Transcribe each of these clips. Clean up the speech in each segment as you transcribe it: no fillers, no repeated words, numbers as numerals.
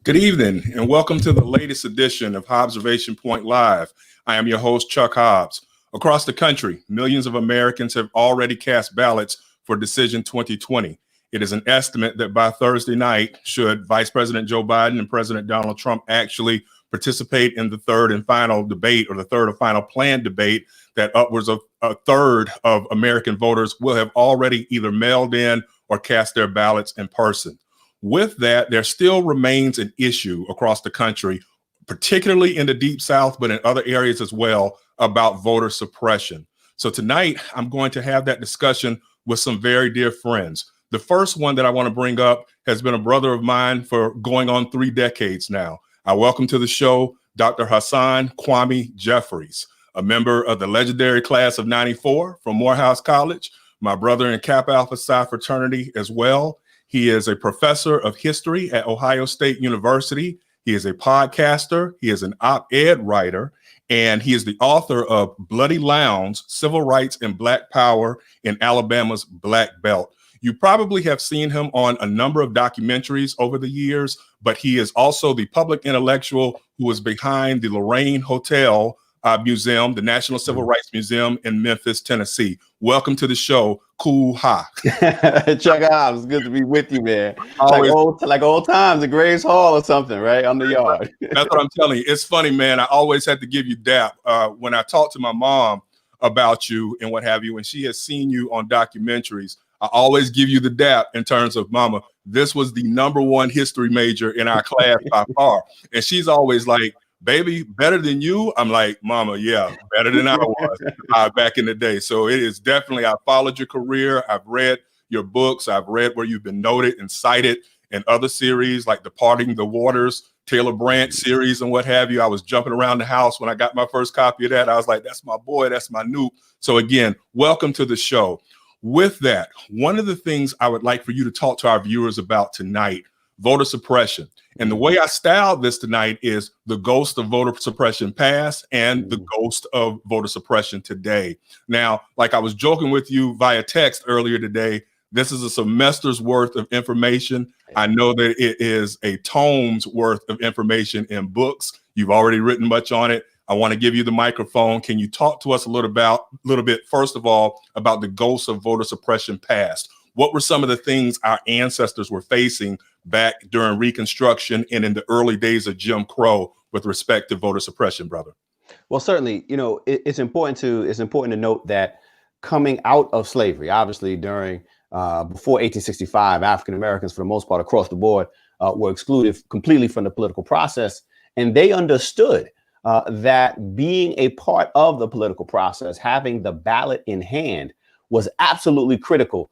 Good evening, and welcome to the latest edition of Hobbservation Point Live. I am your host, Chuck Hobbs. Across the country, millions of Americans have already cast ballots for Decision 2020. It is an estimate that by Thursday night, should Vice President Joe Biden and President Donald Trump actually participate in the third and final debate, or the third or final planned debate, that upwards of a third of American voters will have already either mailed in or cast their ballots in person. With that, there still remains an issue across the country, particularly in the Deep South, but in other areas as well, about voter suppression. So tonight, I'm going to have that discussion with some very dear friends. The first one that I want to bring up has been a brother of mine for going on 3 decades now. I welcome to the show Dr. Hasan Kwame Jeffries, a member of the legendary class of '94 from Morehouse College, my brother in Kappa Alpha Psi fraternity as well. He is a professor of history at Ohio State University. He is a podcaster. He is an op-ed writer, and he is the author of Bloody Lounge, Civil Rights and Black Power in Alabama's Black Belt. You probably have seen him on a number of documentaries over the years, but he is also the public intellectual who was behind the Lorraine Hotel Museum, the National Civil Rights Museum in Memphis, Tennessee. Welcome to the show, Cool Ha. Chuck Hobbs, it's good to be with you, man. Like old times at Graves Hall or something, right? On the yard. That's what I'm telling you. It's funny, man. I always had to give you dap. When I talked to my mom about you and what have you, and she has seen you on documentaries, I always give you the dap in terms of, mama, this was the #1 history major in our class by far. And she's always like, baby, better than you? I'm like, mama, yeah, better than I was back in the day. So it is definitely, I followed your career. I've read your books. I've read where you've been noted and cited in other series like Departing the Waters, Taylor Branch series, and what have you. I was jumping around the house when I got my first copy of that. I was like, that's my boy, that's my Newt. So again, welcome to the show. With that, one of the things I would like for you to talk to our viewers about tonight, voter suppression. And the way I styled this tonight is the ghost of voter suppression past and the ghost of voter suppression today. Now, like I was joking with you via text earlier today, this is a semester's worth of information. I know that it is a tome's worth of information in books. You've already written much on it. I want to give you the microphone. Can you talk to us a little bit, first of all, about the ghosts of voter suppression past? What were some of the things our ancestors were facing back during Reconstruction and in the early days of Jim Crow with respect to voter suppression, brother? Well, certainly, you know, it's important to note that coming out of slavery, obviously during before 1865, African Americans, for the most part, across the board, were excluded completely from the political process, and they understood that being a part of the political process, having the ballot in hand, was absolutely critical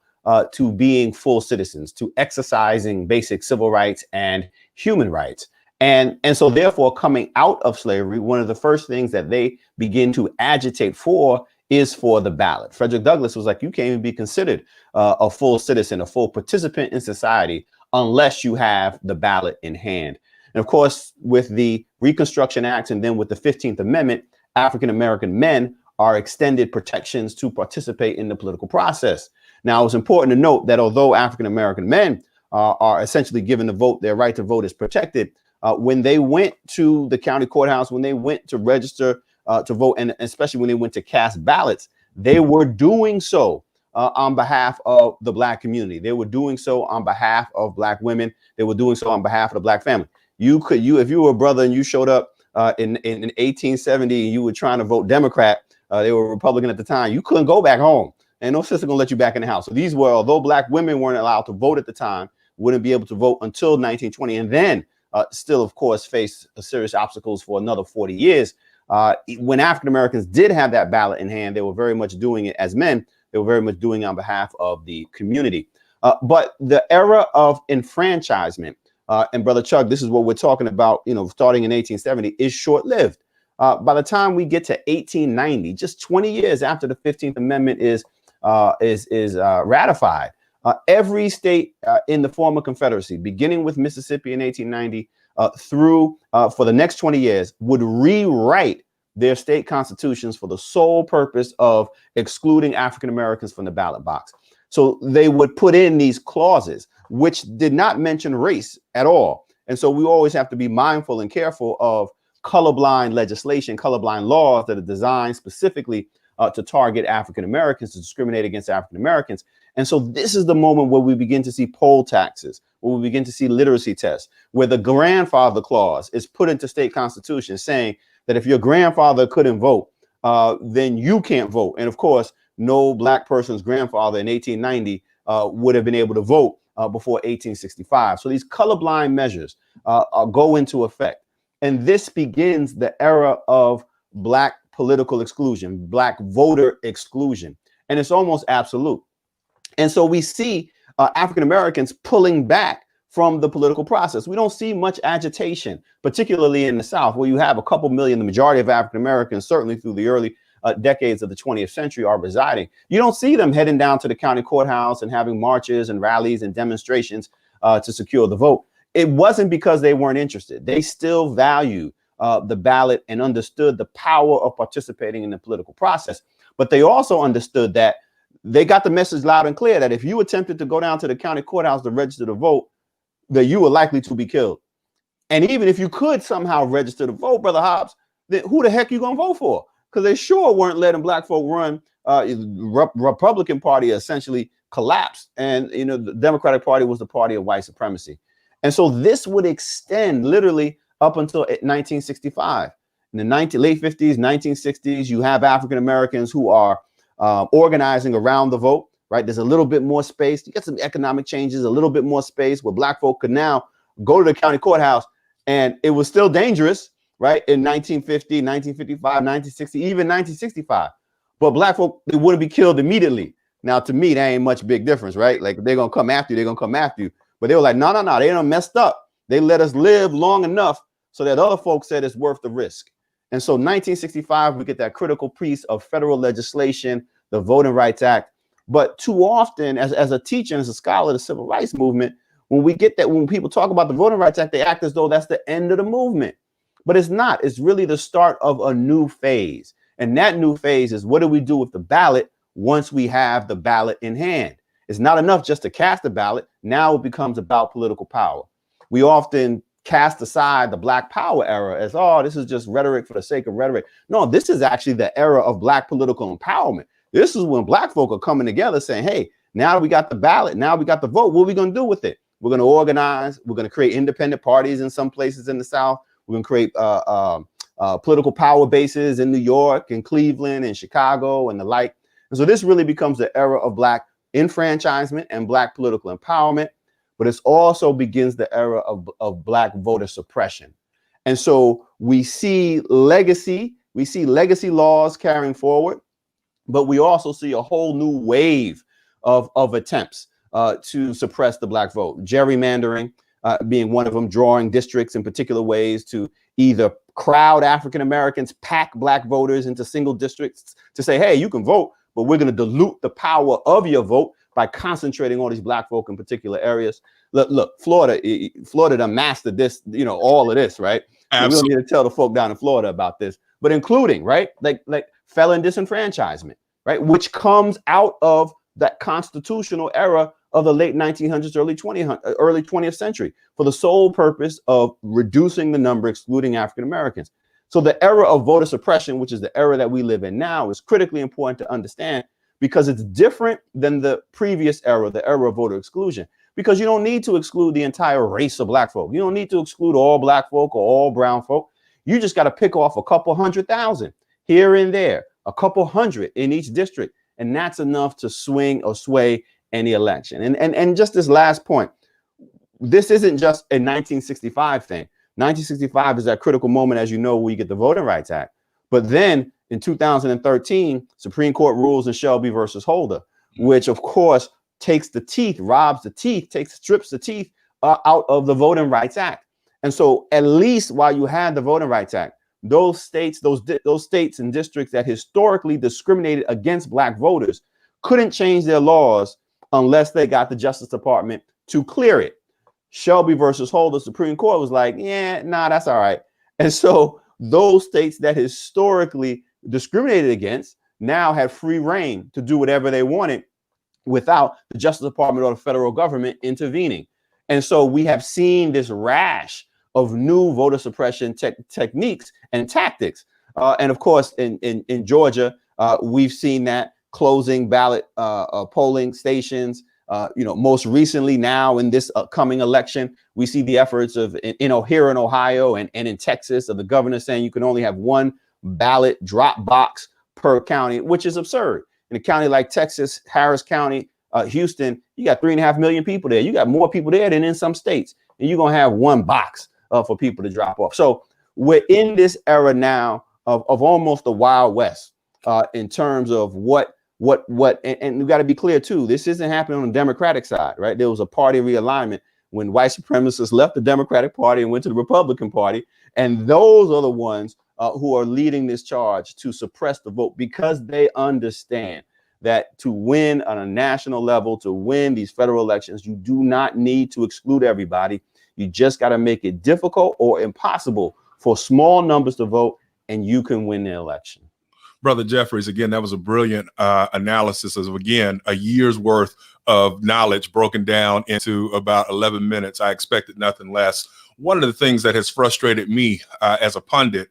to being full citizens, to exercising basic civil rights and human rights. And so therefore, coming out of slavery, one of the first things that they begin to agitate for is for the ballot. Frederick Douglass was like, you can't even be considered a full citizen, a full participant in society, unless you have the ballot in hand. And of course, with the Reconstruction Act and then with the 15th Amendment, African-American men are extended protections to participate in the political process. Now, it's important to note that although African-American men are essentially given the vote, their right to vote is protected. When they went to the county courthouse, when they went to register to vote, and especially when they went to cast ballots, they were doing so on behalf of the Black community. They were doing so on behalf of Black women. They were doing so on behalf of the Black family. If you were a brother and you showed up in 1870 and you were trying to vote Democrat, they were Republican at the time, you couldn't go back home. And no sister gonna let you back in the house. So these were, although Black women weren't allowed to vote at the time, wouldn't be able to vote until 1920, and then still, of course, face serious obstacles for another 40 years. When African Americans did have that ballot in hand, they were very much doing it as men. They were very much doing it on behalf of the community. But the era of enfranchisement, and Brother Chuck, this is what we're talking about, you know, starting in 1870, is short-lived. By the time we get to 1890, just 20 years after the 15th Amendment is ratified, every state in the former Confederacy, beginning with Mississippi in 1890 through for the next 20 years, would rewrite their state constitutions for the sole purpose of excluding African Americans from the ballot box. So they would put in these clauses which did not mention race at all. And so we always have to be mindful and careful of colorblind legislation, colorblind laws that are designed specifically to target African Americans, to discriminate against African Americans. And so this is the moment where we begin to see poll taxes, where we begin to see literacy tests, where the grandfather clause is put into state constitutions saying that if your grandfather couldn't vote, then you can't vote. And of course, no black person's grandfather in 1890 would have been able to vote before 1865. So these colorblind measures go into effect. And this begins the era of black political exclusion, black voter exclusion. And it's almost absolute. And so we see African Americans pulling back from the political process. We don't see much agitation, particularly in the South, where you have a couple million. The majority of African Americans, certainly through the early decades of the 20th century, are residing. You don't see them heading down to the county courthouse and having marches and rallies and demonstrations to secure the vote. It wasn't because they weren't interested. They still value the ballot and understood the power of participating in the political process. But they also understood that they got the message loud and clear that if you attempted to go down to the county courthouse to register to vote, that you were likely to be killed. And even if you could somehow register to vote, Brother Hobbs, then who the heck you gonna vote for? Because they sure weren't letting black folk run. Republican Party essentially collapsed, and the Democratic Party was the party of white supremacy. And so this would extend literally up until 1965. In the late 50s, 1960s, you have African Americans who are organizing around the vote. Right, there's a little bit more space. You get some economic changes, a little bit more space where black folk could now go to the county courthouse, and it was still dangerous, right? In 1950, 1955, 1960, even 1965. But black folk, they wouldn't be killed immediately. Now, to me, that ain't much big difference, right? Like, if they're gonna come after you, they're gonna come after you. But they were like, no, they done messed up. They let us live long enough so that other folks said it's worth the risk. And so 1965, we get that critical piece of federal legislation, the Voting Rights Act. But too often, as a teacher and as a scholar of the civil rights movement, when we get that, when people talk about the Voting Rights Act, they act as though that's the end of the movement. But it's not. It's really the start of a new phase. And that new phase is, what do we do with the ballot once we have the ballot in hand? It's not enough just to cast a ballot. Now it becomes about political power. We often cast aside the Black Power era as, oh, this is just rhetoric for the sake of rhetoric. No, this is actually the era of black political empowerment. This is when black folk are coming together saying, hey, now we got the ballot, now we got the vote. What are we going to do with it? We're going to organize. We're going to create independent parties in some places in the South. We're going to create political power bases in New York and Cleveland and Chicago and the like. And so this really becomes the era of black enfranchisement and black political empowerment. But it also begins the era of black voter suppression. And so we see legacy laws carrying forward. But we also see a whole new wave of attempts to suppress the black vote. Gerrymandering being one of them, drawing districts in particular ways to either crowd African Americans, pack black voters into single districts to say, hey, you can vote, but we're going to dilute the power of your vote by concentrating on these black folk in particular areas. Look, Florida done mastered this, all of this, right? So we don't need to tell the folk down in Florida about this, but including, right, like felon disenfranchisement, right, which comes out of that constitutional era of the late 1900s, early 20th century, for the sole purpose of reducing the number, excluding African Americans. So the era of voter suppression, which is the era that we live in now, is critically important to understand because it's different than the previous era, the era of voter exclusion, because you don't need to exclude the entire race of black folk. You don't need to exclude all black folk or all brown folk. You just got to pick off a couple 100,000 here and there, a couple hundred in each district. And that's enough to swing or sway any election. And just this last point, this isn't just a 1965 thing. 1965 is that critical moment, as you know, where you get the Voting Rights Act. But then in 2013, Supreme Court rules in Shelby versus Holder, which of course takes the teeth, robs the teeth, strips the teeth out of the Voting Rights Act. And so at least while you had the Voting Rights Act, those states, those states and districts that historically discriminated against black voters couldn't change their laws unless they got the Justice Department to clear it. Shelby versus Holder, Supreme Court was like, yeah, nah, that's all right. And so those states that historically discriminated against now had free reign to do whatever they wanted without the Justice Department or the federal government intervening. And so we have seen this rash of new voter suppression techniques and tactics. And of course, in Georgia, we've seen that closing ballot polling stations. Most recently now in this coming election, we see the efforts of here in Ohio and in Texas of the governor saying you can only have one ballot drop box per county, which is absurd. In a county like Texas, Harris County, Houston, you got 3.5 million people there. You got more people there than in some states, and you're going to have one box for people to drop off. So we're in this era now of almost the Wild West in terms of what, and we got to be clear too, this isn't happening on the Democratic side, right? There was a party realignment when white supremacists left the Democratic Party and went to the Republican Party. And those are the ones who are leading this charge to suppress the vote, because they understand that to win on a national level, to win these federal elections, you do not need to exclude everybody. You just got to make it difficult or impossible for small numbers to vote, and you can win the election. Brother Jeffries, again, that was a brilliant analysis of, again, a year's worth of knowledge broken down into about 11 minutes. I expected nothing less. One of the things that has frustrated me as a pundit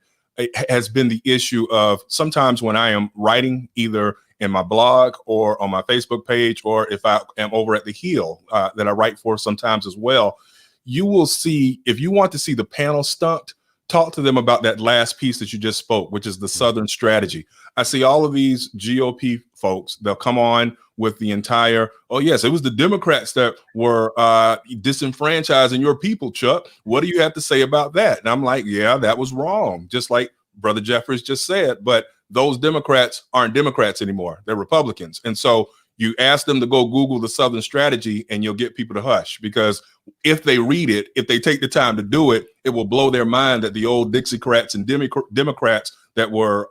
has been the issue of sometimes when I am writing either in my blog or on my Facebook page, or if I am over at the Hill that I write for sometimes as well, you will see, if you want to see the panel stumped, talk to them about that last piece that you just spoke, which is the Southern strategy. I see all of these GOP folks, they'll come on with the entire, oh yes, it was the Democrats that were disenfranchising your people, Chuck. What do you have to say about that? And I'm like, yeah, that was wrong. Just like Brother Jeffries just said, but those Democrats aren't Democrats anymore. They're Republicans. And so you ask them to go Google the Southern strategy and you'll get people to hush, because if they read it, if they take the time to do it, it will blow their mind that the old Dixiecrats and Democrats that were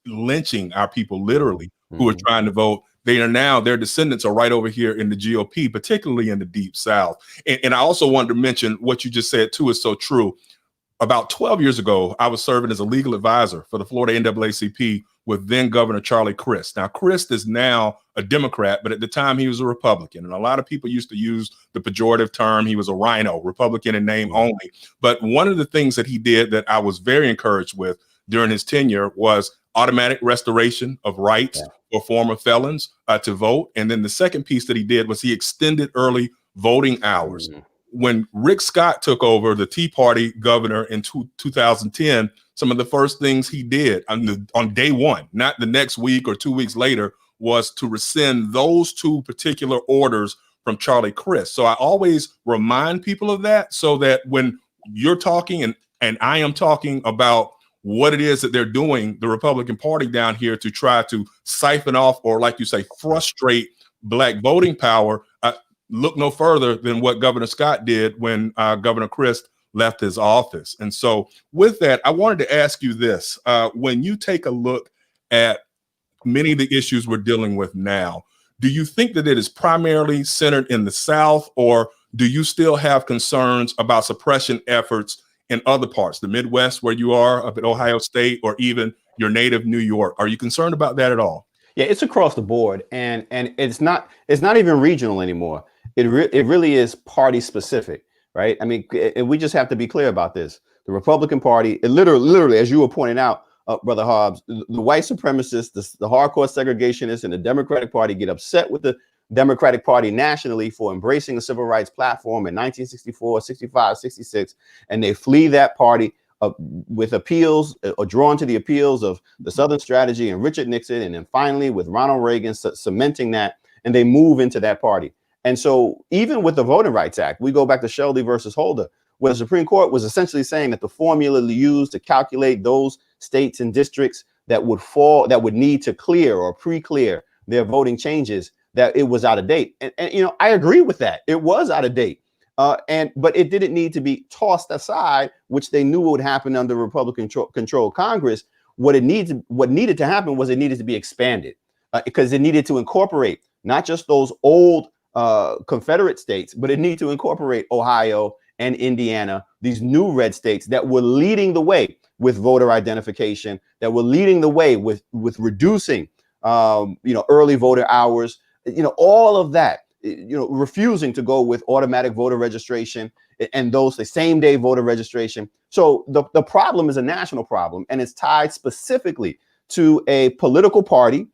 lynching our people, literally, who are trying to vote, they are now, their descendants are right over here in the GOP, particularly in the Deep South. And I also wanted to mention what you just said too is so true. About 12 years ago, I was serving as a legal advisor for the Florida NAACP with then Governor Charlie Crist. Now, Crist is now a Democrat, but at the time he was a Republican. And a lot of people used to use the pejorative term, he was a rhino, Republican in name only. But one of the things that he did that I was very encouraged with during his tenure was automatic restoration of rights for former felons to vote. And then the second piece that he did was he extended early voting hours. When Rick Scott took over, the Tea Party governor in 2010, some of the first things he did on day one, not the next week or 2 weeks later, was to rescind those two particular orders from Charlie Crist. So I always remind people of that, so that when you're talking and I am talking about what it is that they're doing, the Republican Party down here, to try to siphon off, or like you say, frustrate Black voting power, look no further than what Governor Scott did when Governor Crist left his office. And so with that, I wanted to ask you this. When you take a look at many of the issues we're dealing with now, do you think that it is primarily centered in the South, or do you still have concerns about suppression efforts in other parts, the Midwest where you are, up at Ohio State, or even your native New York? Are you concerned about that at all? Yeah, it's across the board, and it's not even regional anymore. It really is party specific, right? I mean, we just have to be clear about this. The Republican Party, it literally, as you were pointing out, Brother Hobbs, the white supremacists, the hardcore segregationists, and the Democratic Party get upset with the Democratic Party nationally for embracing a civil rights platform in 1964, 65, 66, and they flee that party with appeals, or drawn to the appeals of the Southern strategy and Richard Nixon, and then finally with Ronald Reagan cementing that, and they move into that party. And so even with the Voting Rights Act, we go back to Shelby versus Holder, where the Supreme Court was essentially saying that the formula used to calculate those states and districts that would need to clear or pre-clear their voting changes, that it was out of date. And you know, I agree with that. It was out of date. But it didn't need to be tossed aside, which they knew would happen under Republican controlled Congress. What needed to happen was it needed to be expanded, because it needed to incorporate not just those old Confederate states, but it needed to incorporate Ohio and Indiana, these new red states that were leading the way with voter identification, that were leading the way with reducing early voter hours, all of that. refusing to go with automatic voter registration and the same day voter registration. So the problem is a national problem, and it's tied specifically to a political party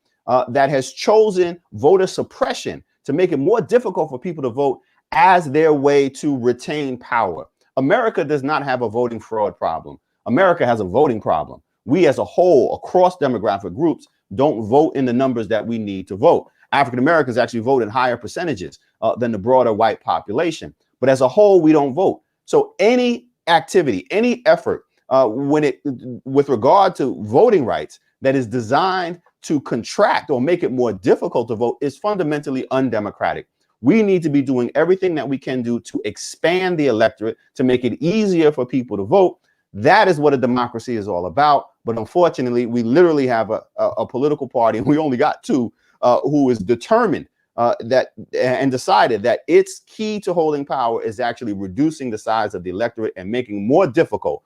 that has chosen voter suppression to make it more difficult for people to vote as their way to retain power. America does not have a voting fraud problem. America has a voting problem. We as a whole, across demographic groups, don't vote in the numbers that we need to vote. African Americans actually vote in higher percentages than the broader white population. But as a whole, we don't vote. So any activity, any effort with regard to voting rights that is designed to contract or make it more difficult to vote is fundamentally undemocratic. We need to be doing everything that we can do to expand the electorate, to make it easier for people to vote. That is what a democracy is all about. But unfortunately, we literally have a political party, and we only got two, who is determined and decided that its key to holding power is actually reducing the size of the electorate and making more difficult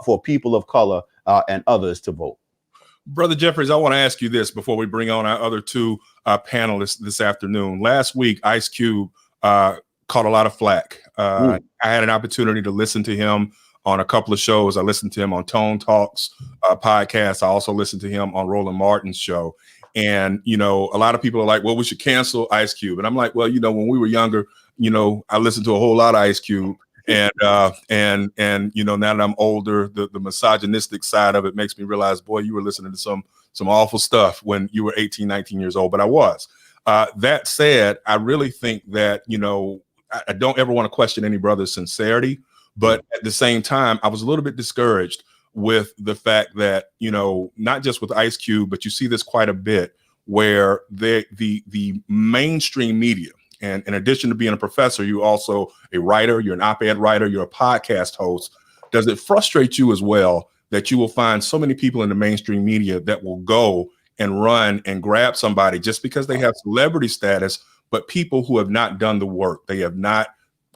for people of color and others to vote. Brother Jeffries, I want to ask you this before we bring on our other two panelists this afternoon. Last week, Ice Cube caught a lot of flack. I had an opportunity to listen to him on a couple of shows. I listened to him on Tone Talks podcast. I also listened to him on Roland Martin's show. And, a lot of people are like, well, we should cancel Ice Cube. And I'm like, well, when we were younger, I listened to a whole lot of Ice Cube. And now that I'm older, the misogynistic side of it makes me realize, boy, you were listening to some awful stuff when you were 18, 19 years old. But I was. That said, I really think that, I don't ever want to question any brother's sincerity. But at the same time, I was a little bit discouraged with the fact that, not just with Ice Cube, but you see this quite a bit where the mainstream media, and in addition to being a professor, you're also a writer, you're an op-ed writer, you're a podcast host. Does it frustrate you as well that you will find so many people in the mainstream media that will go and run and grab somebody just because they have celebrity status, but people who have not done the work, they have not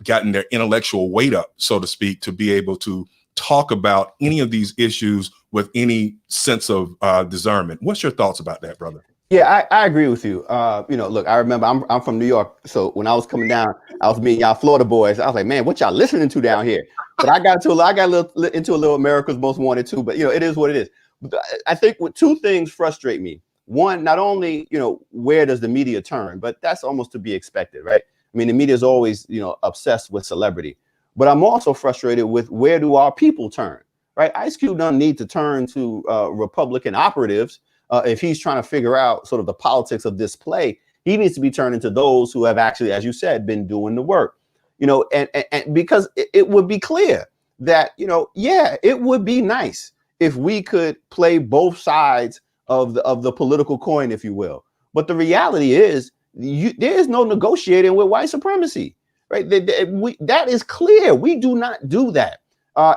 gotten their intellectual weight up, so to speak, to be able to talk about any of these issues with any sense of discernment? What's your thoughts about that, brother? Yeah, I agree with you. Look, I remember I'm from New York. So when I was coming down, I was meeting y'all Florida boys. I was like, man, what y'all listening to down here? But I got into a little America's Most Wanted too, but it is what it is. But I think two things frustrate me. One, not only, where does the media turn, but that's almost to be expected, right? I mean, the media is always, obsessed with celebrity, but I'm also frustrated with where do our people turn, right? Ice Cube doesn't need to turn to Republican operatives if he's trying to figure out sort of the politics of this play. He needs to be turning to those who have actually, as you said, been doing the work, and because it would be clear that, yeah, it would be nice if we could play both sides of the political coin, if you will. But the reality is, there is no negotiating with white supremacy, right? That is clear. We do not do that.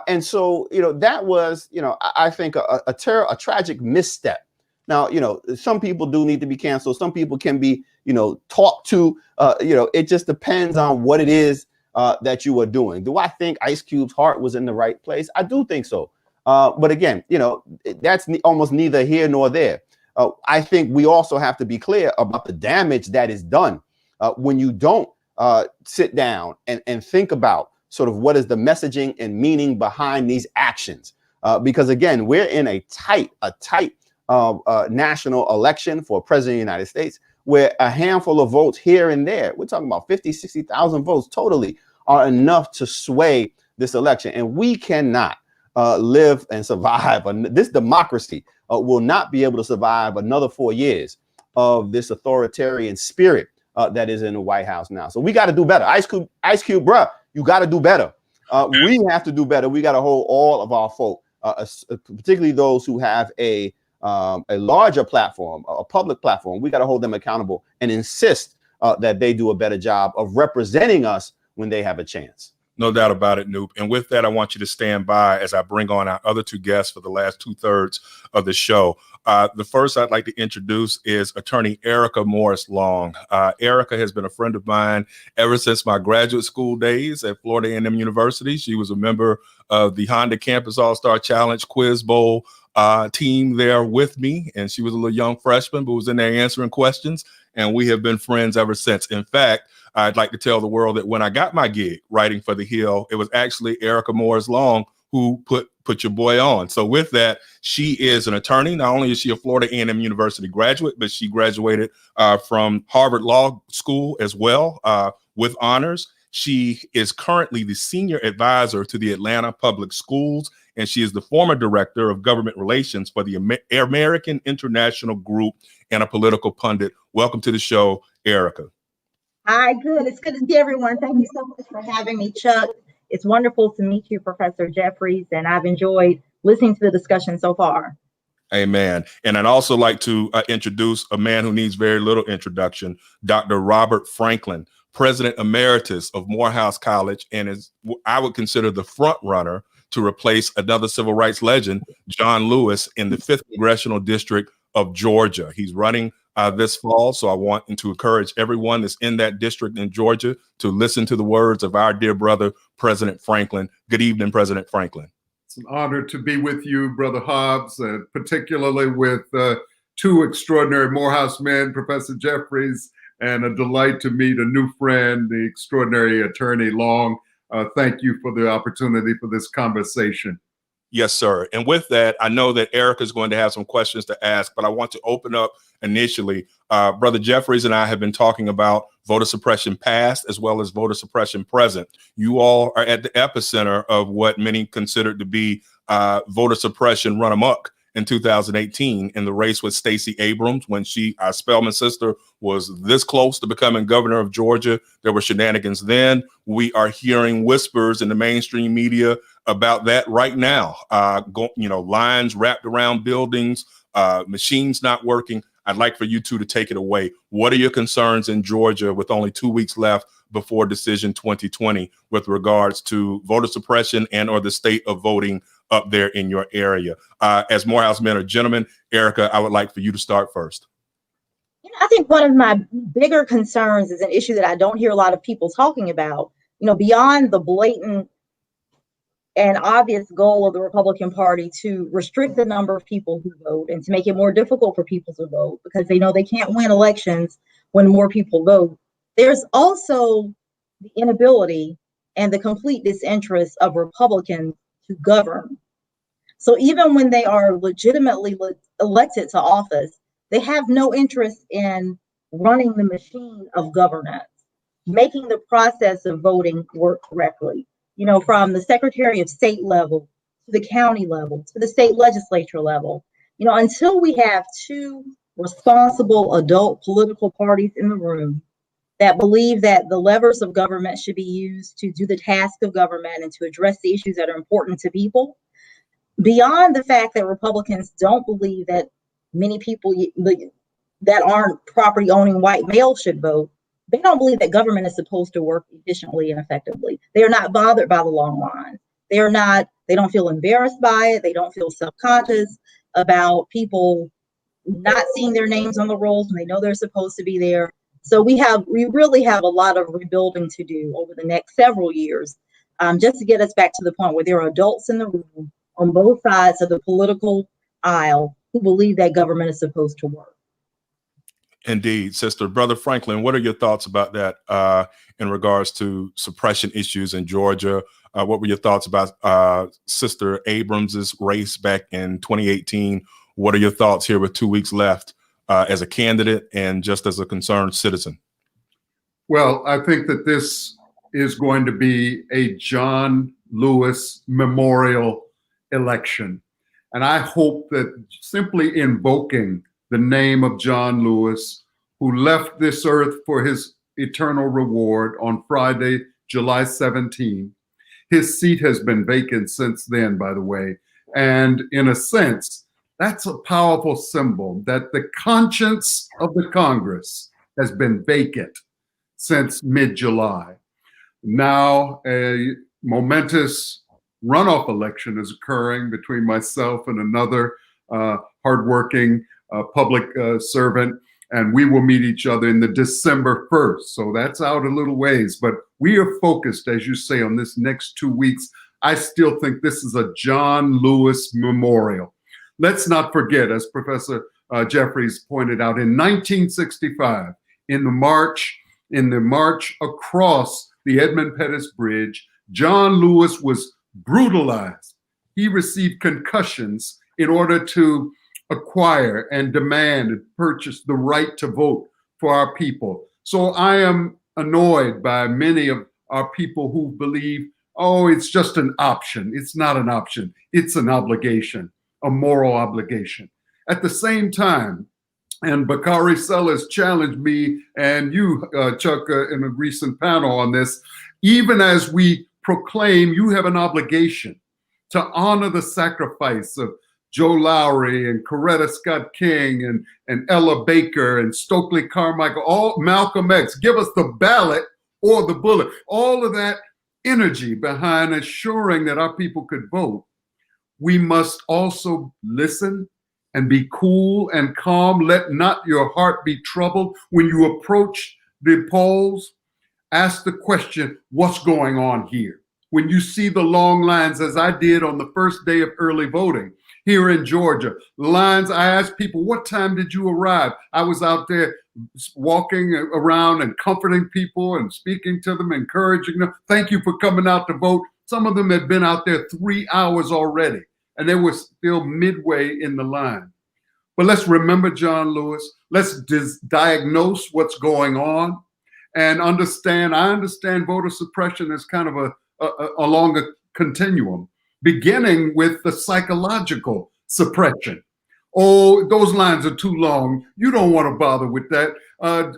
And so, that was, I think a tragic misstep. Now, some people do need to be canceled. Some people can be, talked to. It just depends on what it is that you are doing. Do I think Ice Cube's heart was in the right place? I do think so. But again, that's almost neither here nor there. I think we also have to be clear about the damage that is done when you don't sit down and think about sort of what is the messaging and meaning behind these actions. Because again, we're in a tight national election for president of the United States, where a handful of votes here and there, we're talking about 50, 60,000 votes totally, are enough to sway this election. And we cannot live and survive. This democracy will not be able to survive another 4 years of this authoritarian spirit that is in the White House now. So we got to do better. Ice Cube, bruh, you got to do better. We have to do better. We got to hold all of our folk, particularly those who have a larger platform, a public platform. We got to hold them accountable and insist that they do a better job of representing us when they have a chance. No doubt about it, Noop. And with that, I want you to stand by as I bring on our other two guests for the last 2/3 of the show. The first I'd like to introduce is attorney Erica Morris Long. Erica has been a friend of mine ever since my graduate school days at Florida A&M University. She was a member of the Honda Campus All-Star Challenge Quiz Bowl team there with me. And she was a little young freshman, but was in there answering questions. And we have been friends ever since. In fact, I'd like to tell the world that when I got my gig writing for The Hill, it was actually Erica Morris Long who put your boy on. So with that, she is an attorney. Not only is she a Florida A&M University graduate, but she graduated from Harvard Law School as well with honors. She is currently the senior advisor to the Atlanta Public Schools, and she is the former director of government relations for the American International Group and a political pundit. Welcome to the show, Erica. Hi, good. It's good to see everyone. Thank you so much for having me, Chuck. It's wonderful to meet you, Professor Jeffries, and I've enjoyed listening to the discussion so far. Amen. And I'd also like to introduce a man who needs very little introduction, Dr. Robert Franklin, President Emeritus of Morehouse College, and is, I would consider, the front runner to replace another civil rights legend, John Lewis, in the 5th Congressional District of Georgia. He's running this fall, so I want to encourage everyone that's in that district in Georgia to listen to the words of our dear brother, President Franklin. Good evening, President Franklin. It's an honor to be with you, Brother Hobbs, particularly with two extraordinary Morehouse men, Professor Jeffries, and a delight to meet a new friend, the extraordinary Attorney Long. Thank you for the opportunity for this conversation. Yes, sir. And with that, I know that Erica is going to have some questions to ask, but I want to open up initially. Brother Jeffries and I have been talking about voter suppression past as well as voter suppression present. You all are at the epicenter of what many considered to be voter suppression run amok in 2018 in the race with Stacey Abrams when our Spelman sister, was this close to becoming governor of Georgia. There were shenanigans then. We are hearing whispers in the mainstream media about that right now. Lines wrapped around buildings, machines not working. I'd like for you two to take it away. What are your concerns in Georgia with only 2 weeks left before Decision 2020 with regards to voter suppression and or the state of voting up there in your area? As Morehouse men or gentlemen, Erica, I would like for you to start first. I think one of my bigger concerns is an issue that I don't hear a lot of people talking about. Beyond the blatant and obvious goal of the Republican Party to restrict the number of people who vote and to make it more difficult for people to vote because they know they can't win elections when more people vote. There's also the inability and the complete disinterest of Republicans to govern. So even when they are legitimately elected to office, they have no interest in running the machine of governance, making the process of voting work correctly. From the Secretary of State level to the county level to the state legislature level, until we have two responsible adult political parties in the room that believe that the levers of government should be used to do the task of government and to address the issues that are important to people, beyond the fact that Republicans don't believe that many people that aren't property owning white males should vote, they don't believe that government is supposed to work efficiently and effectively. They are not bothered by the long lines. They don't feel embarrassed by it. They don't feel self-conscious about people not seeing their names on the rolls when they know they're supposed to be there. So we really have a lot of rebuilding to do over the next several years, just to get us back to the point where there are adults in the room on both sides of the political aisle who believe that government is supposed to work. Indeed, sister. Brother Franklin, what are your thoughts about that in regards to suppression issues in Georgia? What were your thoughts about Sister Abrams's race back in 2018? What are your thoughts here with 2 weeks left as a candidate and just as a concerned citizen? Well, I think that this is going to be a John Lewis memorial election. And I hope that simply invoking the name of John Lewis, who left this earth for his eternal reward on Friday, July 17. His seat has been vacant since then, by the way. And in a sense, that's a powerful symbol that the conscience of the Congress has been vacant since mid-July. Now, a momentous runoff election is occurring between myself and another hardworking public servant, and we will meet each other in the December 1st. So that's out a little ways, but we are focused, as you say, on this next 2 weeks. I still think this is a John Lewis memorial. Let's not forget, as Professor Jeffries pointed out, in 1965, in the march in the march across the Edmund Pettus Bridge, John Lewis was brutalized. He received concussions in order to acquire and demand and purchase the right to vote for our people. So I am annoyed by many of our people who believe, oh, it's just an option. It's not an option. It's an obligation, a moral obligation. At the same time, and Bakari Sellers challenged me and you, Chuck, in a recent panel on this, even as we proclaim you have an obligation to honor the sacrifice of Joe Lowry and Coretta Scott King and Ella Baker and Stokely Carmichael, all Malcolm X, give us the ballot or the bullet. All of that energy behind assuring that our people could vote. We must also listen and be cool and calm. Let not your heart be troubled. When you approach the polls, ask the question, what's going on here? When you see the long lines, as I did on the first day of early voting here in Georgia, lines, I asked people, what time did you arrive? I was out there walking around and comforting people and speaking to them, encouraging them. Thank you for coming out to vote. Some of them had been out there 3 hours already, and they were still midway in the line. But let's remember John Lewis. Let's diagnose what's going on and understand. I understand voter suppression is kind of along a continuum, beginning with the psychological suppression. Oh, those lines are too long. You don't want to bother with that.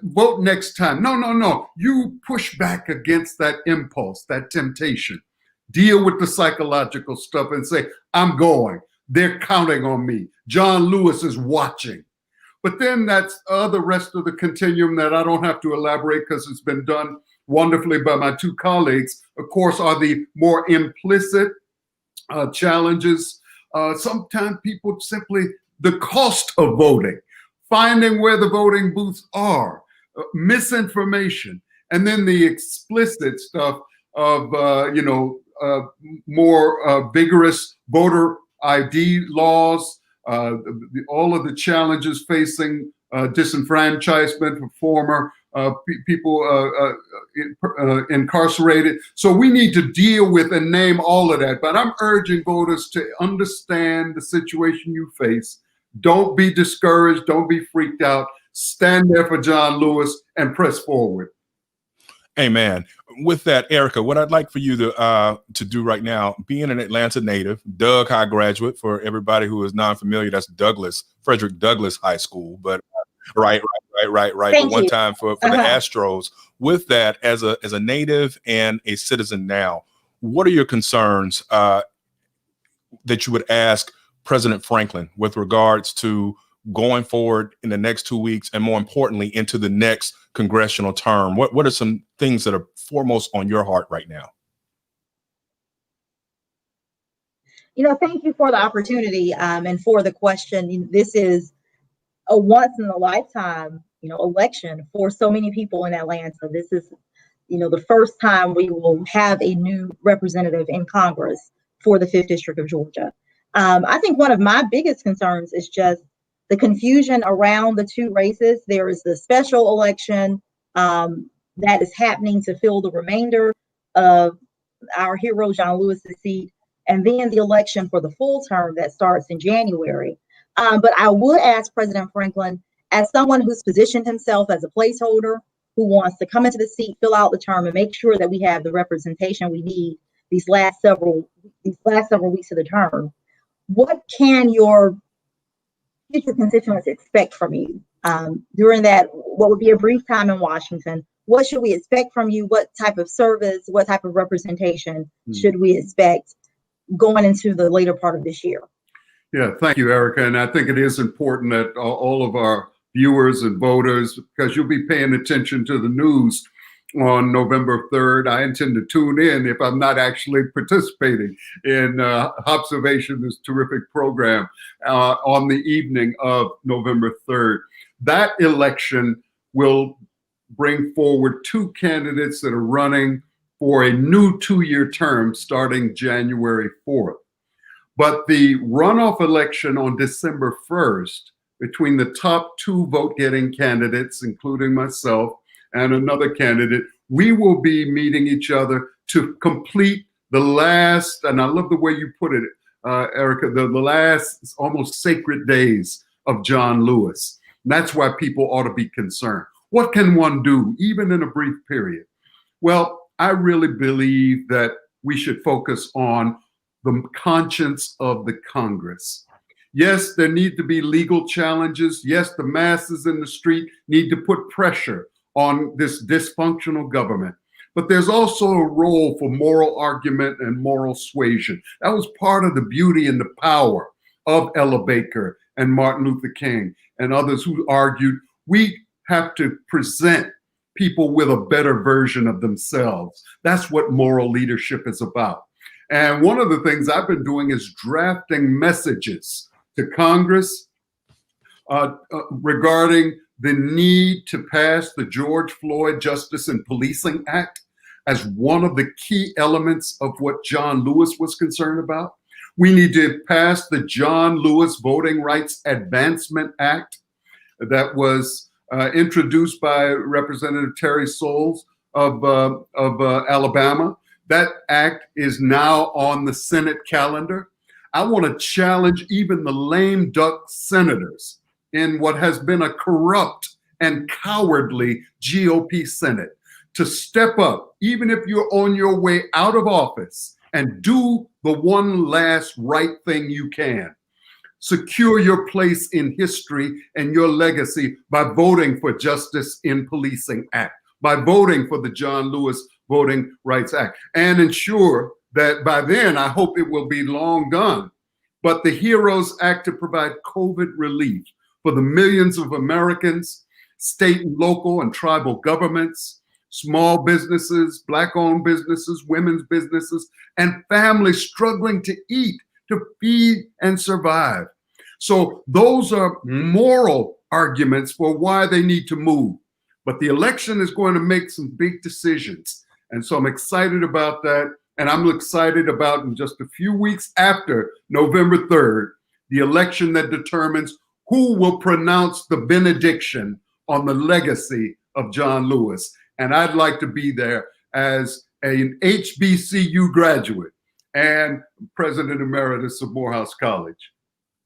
Vote next time. No. You push back against that impulse, that temptation. Deal with the psychological stuff and say, I'm going. They're counting on me. John Lewis is watching. But then that's the rest of the continuum that I don't have to elaborate because it's been done wonderfully by my two colleagues, of course, are the more implicit challenges. Sometimes people simply, the cost of voting, finding where the voting booths are, misinformation, and then the explicit stuff of, more vigorous voter ID laws, all of the challenges facing disenfranchisement for former people incarcerated. So we need to deal with and name all of that. But I'm urging voters to understand the situation you face. Don't be discouraged. Don't be freaked out. Stand there for John Lewis and press forward. Amen. With that, Erica, what I'd like for you to do right now, being an Atlanta native, Doug High graduate, for everybody who is non-familiar, that's Frederick Douglass High School, but right. But one time for the Astros. With that, as a native and a citizen now, what are your concerns that you would ask President Franklin with regards to going forward in the next 2 weeks, and more importantly, into the next congressional term? What are some things that are foremost on your heart right now? Thank you for the opportunity and for the question. This is a once in a lifetime, election for so many people in Atlanta. This is, the first time we will have a new representative in Congress for the 5th District of Georgia. I think one of my biggest concerns is just the confusion around the two races. There is the special election that is happening to fill the remainder of our hero John Lewis's seat, and then the election for the full term that starts in January. But I would ask President Franklin, as someone who's positioned himself as a placeholder, who wants to come into the seat, fill out the term, and make sure that we have the representation we need these last several weeks of the term, what can your future constituents expect from you during that, what would be a brief time in Washington? What should we expect from you? What type of service, what type of representation should we expect going into the later part of this year? Yeah, thank you, Erica. And I think it is important that all of our viewers and voters, because you'll be paying attention to the news on November 3rd. I intend to tune in if I'm not actually participating in Hobbservation, this terrific program, on the evening of November 3rd. That election will bring forward two candidates that are running for a new 2-year term starting January 4th. But the runoff election on December 1st between the top two vote-getting candidates, including myself, and another candidate, we will be meeting each other to complete the last, and I love the way you put it, Erica, the last almost sacred days of John Lewis. And that's why people ought to be concerned. What can one do, even in a brief period? Well, I really believe that we should focus on the conscience of the Congress. Yes, there need to be legal challenges. Yes, the masses in the street need to put pressure on this dysfunctional government. But there's also a role for moral argument and moral suasion. That was part of the beauty and the power of Ella Baker and Martin Luther King and others who argued we have to present people with a better version of themselves. That's what moral leadership is about. And one of the things I've been doing is drafting messages to Congress regarding the need to pass the George Floyd Justice and Policing Act as one of the key elements of what John Lewis was concerned about. We need to pass the John Lewis Voting Rights Advancement Act that was introduced by Representative Terry Souls of Alabama. That act is now on the Senate calendar. I want to challenge even the lame duck senators in what has been a corrupt and cowardly GOP Senate to step up, even if you're on your way out of office, and do the one last right thing you can. Secure your place in history and your legacy by voting for Justice in Policing Act, by voting for the John Lewis Voting Rights Act, and ensure that by then, I hope it will be long gone, but the HEROES Act to provide COVID relief for the millions of Americans, state and local and tribal governments, small businesses, Black-owned businesses, women's businesses, and families struggling to eat, to feed and survive. So those are moral arguments for why they need to move. But the election is going to make some big decisions. And so I'm excited about that. And I'm excited about in just a few weeks after November 3rd, the election that determines who will pronounce the benediction on the legacy of John Lewis. And I'd like to be there as an HBCU graduate and President Emeritus of Morehouse College.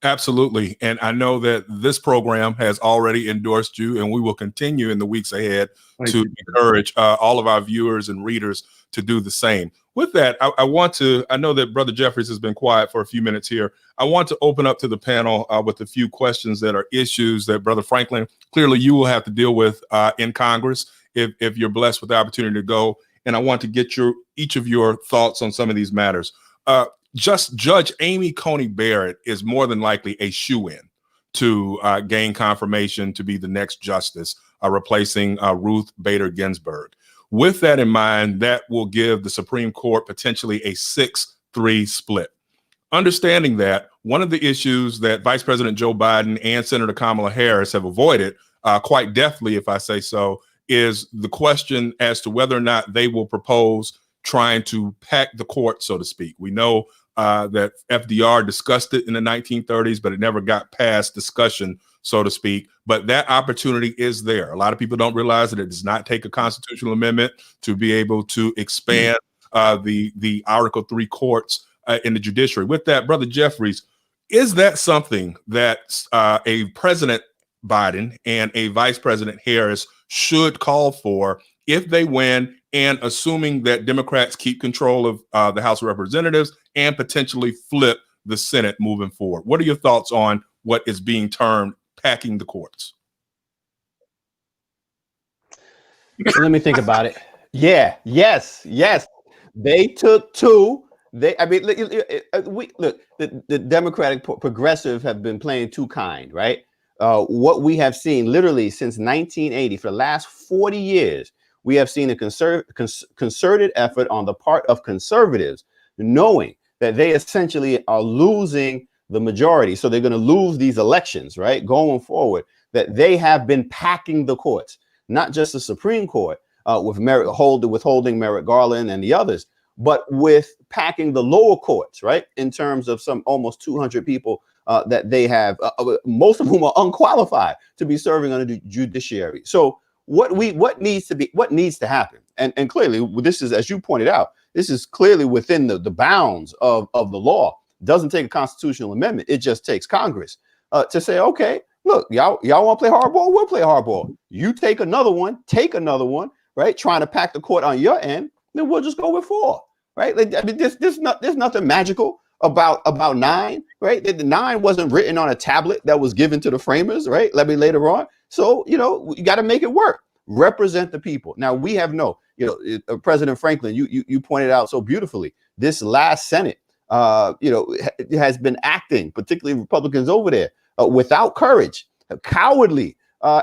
Absolutely. And I know that this program has already endorsed you, and we will continue in the weeks ahead to encourage all of our viewers and readers to do the same. With that, I know that Brother Jeffries has been quiet for a few minutes here. I want to open up to the panel with a few questions that are issues that Brother Franklin, clearly you will have to deal with in Congress if you're blessed with the opportunity to go. And I want to get each of your thoughts on some of these matters. Judge Amy Coney Barrett is more than likely a shoo-in to gain confirmation to be the next justice, replacing Ruth Bader Ginsburg. With that in mind, that will give the Supreme Court potentially a 6-3 split. Understanding that, one of the issues that Vice President Joe Biden and Senator Kamala Harris have avoided quite deftly, if I say so, is the question as to whether or not they will propose trying to pack the court, so to speak. We know that FDR discussed it in the 1930s, but it never got past discussion, so to speak. But that opportunity is there. A lot of people don't realize that it does not take a constitutional amendment to be able to expand the Article 3 courts in the judiciary. With that, Brother Jeffries, is that something that a President Biden and a Vice President Harris should call for if they win, and assuming that Democrats keep control of the House of Representatives and potentially flip the Senate moving forward? What are your thoughts on what is being termed packing the courts? So let me think about it. Yeah, yes. They took two. The Democratic progressive have been playing too kind, right? What we have seen literally since 1980, for the last 40 years, we have seen a concerted effort on the part of conservatives, knowing that they essentially are losing the majority. So they're going to lose these elections, right? Going forward, that they have been packing the courts, not just the Supreme Court withholding Merrick Garland and the others, but with packing the lower courts, right? In terms of some almost 200 people that they have, most of whom are unqualified to be serving on the judiciary. So what needs to happen. And clearly, this is, as you pointed out, this is clearly within the bounds of the law. It doesn't take a constitutional amendment. It just takes Congress to say, okay, look, y'all want to play hardball? We'll play hardball. You take another one, right? Trying to pack the court on your end, then we'll just go with 4, right? Like, I mean, there's nothing magical about 9, right? The 9 wasn't written on a tablet that was given to the framers, right? Later on. So, you got to make it work. Represent the people. Now we have President Franklin, you pointed out so beautifully, this last Senate, has been acting, particularly Republicans over there, without courage, cowardly,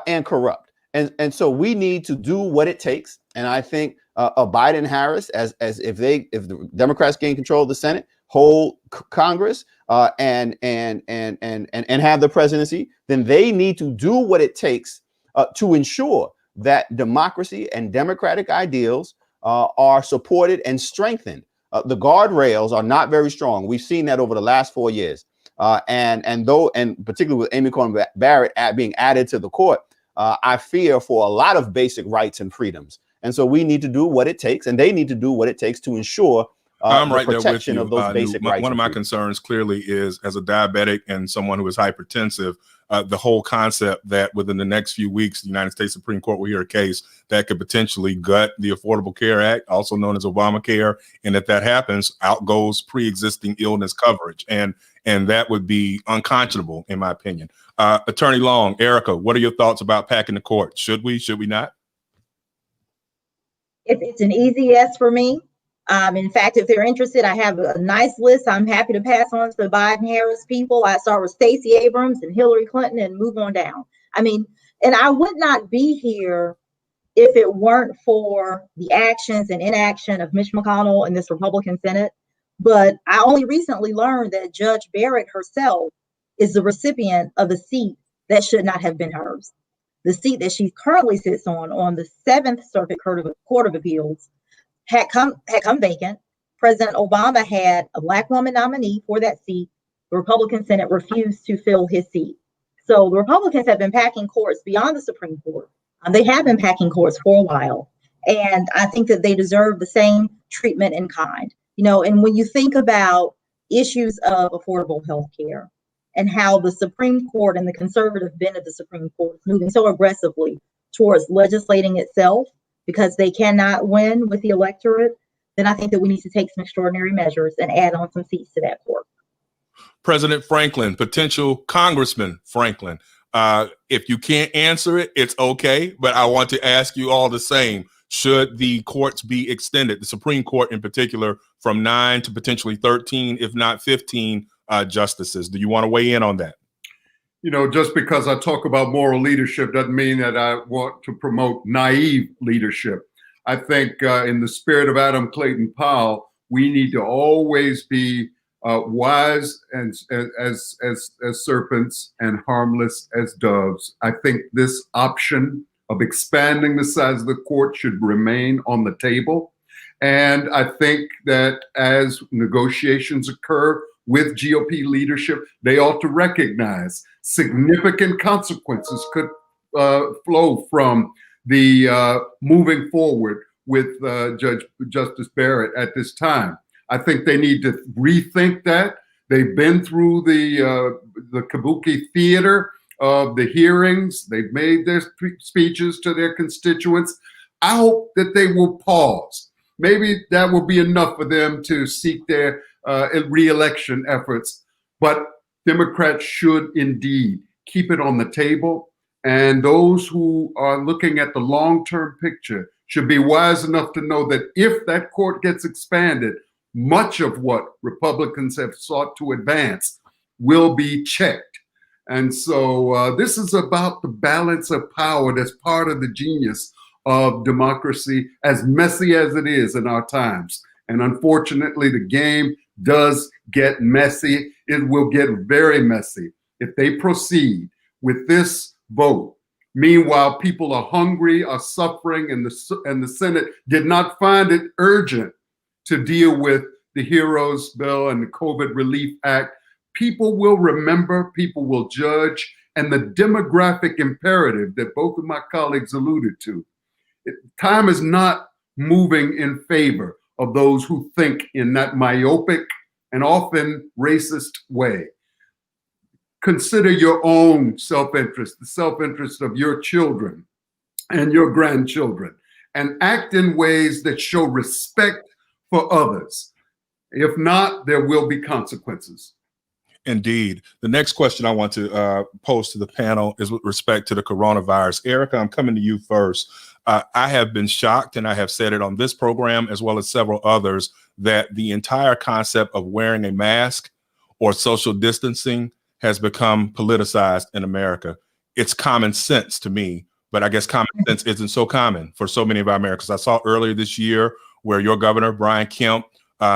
and corrupt. And so we need to do what it takes. And I think a Biden Harris, as if the Democrats gain control of the Senate, hold Congress, and have the presidency, then they need to do what it takes to ensure that democracy and democratic ideals are supported and strengthened. The guardrails are not very strong. We've seen that over the last 4 years. And particularly with Amy Coney Barrett being added to the court, I fear for a lot of basic rights and freedoms. And so we need to do what it takes, and they need to do what it takes to ensure I'm the right protection there with you. of those basic rights. One of my concerns clearly is, as a diabetic and someone who is hypertensive, the whole concept that within the next few weeks, the United States Supreme Court will hear a case that could potentially gut the Affordable Care Act, also known as Obamacare. And if that happens, out goes pre-existing illness coverage. And that would be unconscionable, in my opinion. Attorney Long, Erica, what are your thoughts about packing the court? Should we not? It's an easy yes for me. In fact, if they're interested, I have a nice list I'm happy to pass on to the Biden-Harris people. I start with Stacey Abrams and Hillary Clinton and move on down. I mean, and I would not be here if it weren't for the actions and inaction of Mitch McConnell and this Republican Senate. But I only recently learned that Judge Barrett herself is the recipient of a seat that should not have been hers. The seat that she currently sits on the 7th Circuit Court of Appeals, had come vacant. President Obama had a Black woman nominee for that seat. The Republican Senate refused to fill his seat. So the Republicans have been packing courts beyond the Supreme Court. They have been packing courts for a while. And I think that they deserve the same treatment in kind. And when you think about issues of affordable health care and how the Supreme Court and the conservative bent of the Supreme Court is moving so aggressively towards legislating itself, because they cannot win with the electorate, then I think that we need to take some extraordinary measures and add on some seats to that court. President Franklin, potential Congressman Franklin, if you can't answer it, it's okay. But I want to ask you all the same. Should the courts be extended, the Supreme Court in particular, from 9 to potentially 13, if not 15 justices? Do you want to weigh in on that? Just because I talk about moral leadership doesn't mean that I want to promote naive leadership. I think in the spirit of Adam Clayton Powell, we need to always be wise and as serpents and harmless as doves. I think this option of expanding the size of the court should remain on the table. And I think that as negotiations occur with GOP leadership, they ought to recognize significant consequences could flow from the moving forward with Justice Barrett at this time. I think they need to rethink that. They've been through the kabuki theater of the hearings. They've made their speeches to their constituents. I hope that they will pause. Maybe that will be enough for them to seek their re-election efforts. But Democrats should indeed keep it on the table. And those who are looking at the long-term picture should be wise enough to know that if that court gets expanded, much of what Republicans have sought to advance will be checked. And so this is about the balance of power that's part of the genius of democracy, as messy as it is in our times. And unfortunately, the game does get messy. It will get very messy if they proceed with this vote. Meanwhile, people are hungry, are suffering, and the Senate did not find it urgent to deal with the HEROES bill and the COVID Relief Act. People will remember, people will judge, and the demographic imperative that both of my colleagues alluded to. Time is not moving in favor of those who think in that myopic and often racist way. Consider your own self-interest, the self-interest of your children and your grandchildren, and act in ways that show respect for others. If not, there will be consequences. Indeed. The next question I want to pose to the panel is with respect to the coronavirus. Erica, I'm coming to you first. I have been shocked, and I have said it on this program as well as several others, that the entire concept of wearing a mask or social distancing has become politicized in America. It's common sense to me, but I guess common sense isn't so common for so many of our Americans. I saw earlier this year where your governor, Brian Kemp,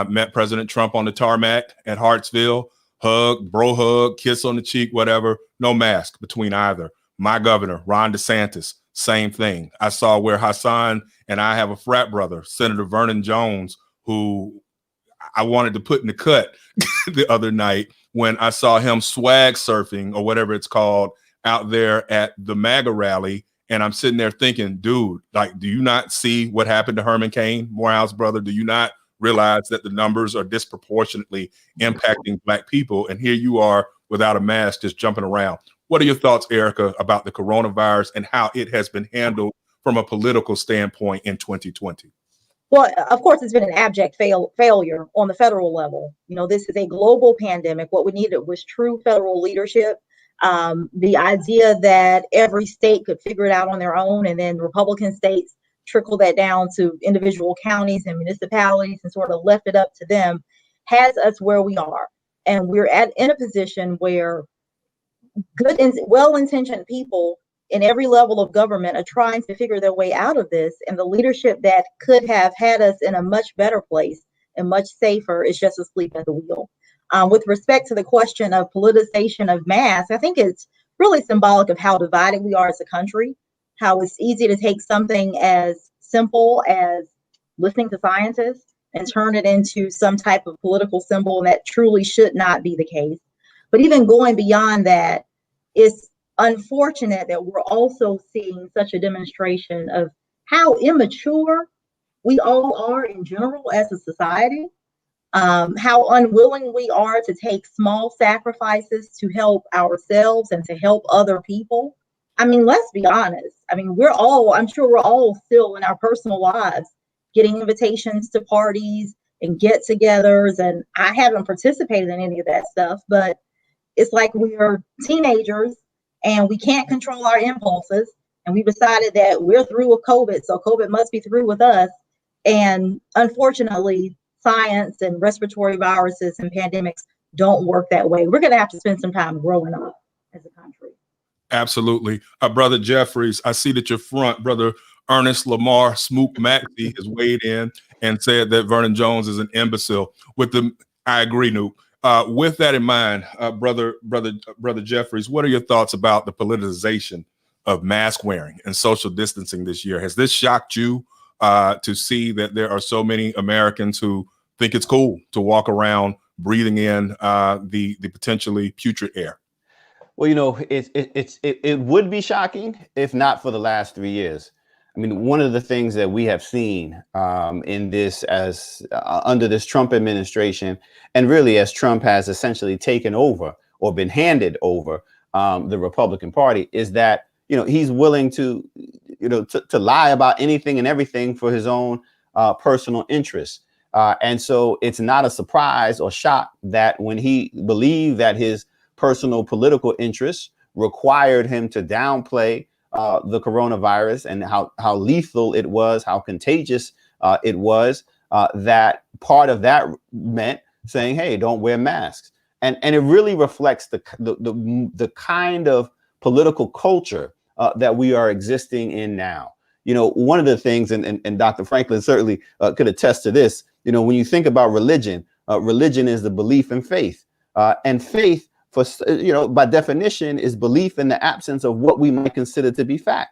met President Trump on the tarmac at Hartsville, hug, bro hug, kiss on the cheek, whatever, no mask between either. My governor, Ron DeSantis, same thing. I saw where Hasan and I have a frat brother, Senator Vernon Jones, who I wanted to put in the cut the other night when I saw him swag surfing or whatever it's called out there at the MAGA rally. And I'm sitting there thinking, dude, like, do you not see what happened to Herman Cain, Morehouse brother? Do you not realize that the numbers are disproportionately impacting Black people? And here you are without a mask, just jumping around. What are your thoughts, Erica, about the coronavirus and how it has been handled from a political standpoint in 2020? Well, of course, it's been an abject failure on the federal level. You know, this is a global pandemic. What we needed was true federal leadership. The idea that every state could figure it out on their own, and then Republican states trickle that down to individual counties and municipalities and sort of left it up to them, has us where we are. And we're in a position where good and well-intentioned people in every level of government are trying to figure their way out of this. And the leadership that could have had us in a much better place and much safer is just asleep at the wheel. With respect to the question of politicization of masks, I think it's really symbolic of how divided we are as a country, how it's easy to take something as simple as listening to scientists and turn it into some type of political symbol, and that truly should not be the case. But even going beyond that, it's unfortunate that we're also seeing such a demonstration of how immature we all are in general as a society, how unwilling we are to take small sacrifices to help ourselves and to help other people. I mean, let's be honest. I mean, I'm sure we're all still in our personal lives getting invitations to parties and get-togethers, and I haven't participated in any of that stuff, but it's like we're teenagers and we can't control our impulses, and we decided that we're through with COVID, so COVID must be through with us. And unfortunately, science and respiratory viruses and pandemics don't work that way. We're going to have to spend some time growing up as a country. Absolutely. Brother Jeffries, I see that your front, Brother Ernest Lamar Smook Maxey has weighed in and said that Vernon Jones is an imbecile. I agree, Nuke. With that in mind, Brother Jeffries, what are your thoughts about the politicization of mask wearing and social distancing this year? Has this shocked you to see that there are so many Americans who think it's cool to walk around breathing in the potentially putrid air? Well, you know, it would be shocking if not for the last 3 years. I mean, one of the things that we have seen in this under this Trump administration, and really as Trump has essentially taken over or been handed over the Republican Party, is that, you know, he's willing to, you know, to lie about anything and everything for his own personal interests. And so it's not a surprise or shock that when he believed that his personal political interests required him to downplay the coronavirus and how lethal it was, how contagious it was, that part of that meant saying, hey, don't wear masks. And it really reflects the kind of political culture that we are existing in now. You know, one of the things, and Dr. Franklin certainly could attest to this, you know, when you think about religion, religion is the belief in faith, and faith, you know, by definition, is belief in the absence of what we might consider to be fact.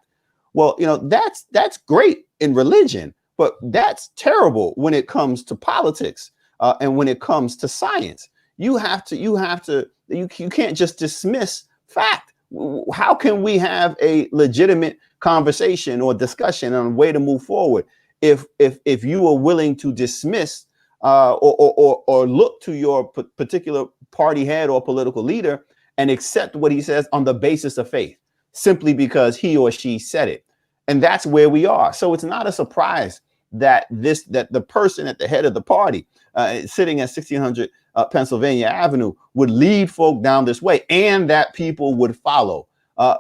Well, you know, that's great in religion, but that's terrible when it comes to politics and when it comes to science. You can't just dismiss fact how can we have a legitimate conversation or discussion on a way to move forward if you are willing to dismiss or look to your particular party head or political leader and accept what he says on the basis of faith, simply because he or she said it? And that's where we are. So it's not a surprise that the person at the head of the party sitting at 1600 Pennsylvania Avenue would lead folk down this way, and that people would follow,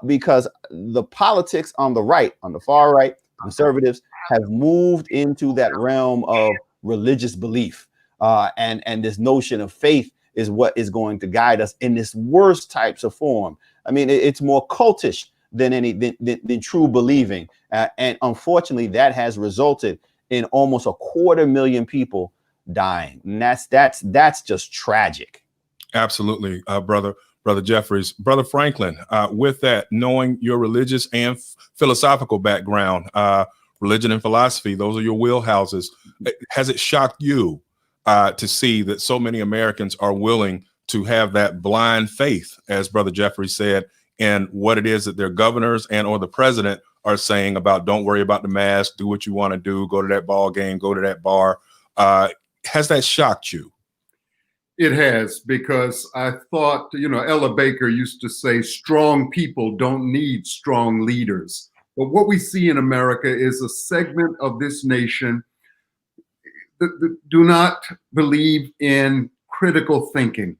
because the politics on the right, on the far right, conservatives have moved into that realm of religious belief, and this notion of faith is what is going to guide us in this worst types of form. I mean, it's more cultish than true believing, and unfortunately, that has resulted in almost 250,000 people dying, and that's just tragic. Absolutely, brother Jeffries. Brother Franklin, with that, knowing your religious and philosophical background, religion and philosophy, those are your wheelhouses. Has it shocked you to see that so many Americans are willing to have that blind faith, as Brother Jeffries said, in what it is that their governors and or the president are saying about don't worry about the mask, do what you want to do, go to that ball game, go to that bar? Has that shocked you? It has, because I thought, Ella Baker used to say, strong people don't need strong leaders. But what we see in America is a segment of this nation that do not believe in critical thinking.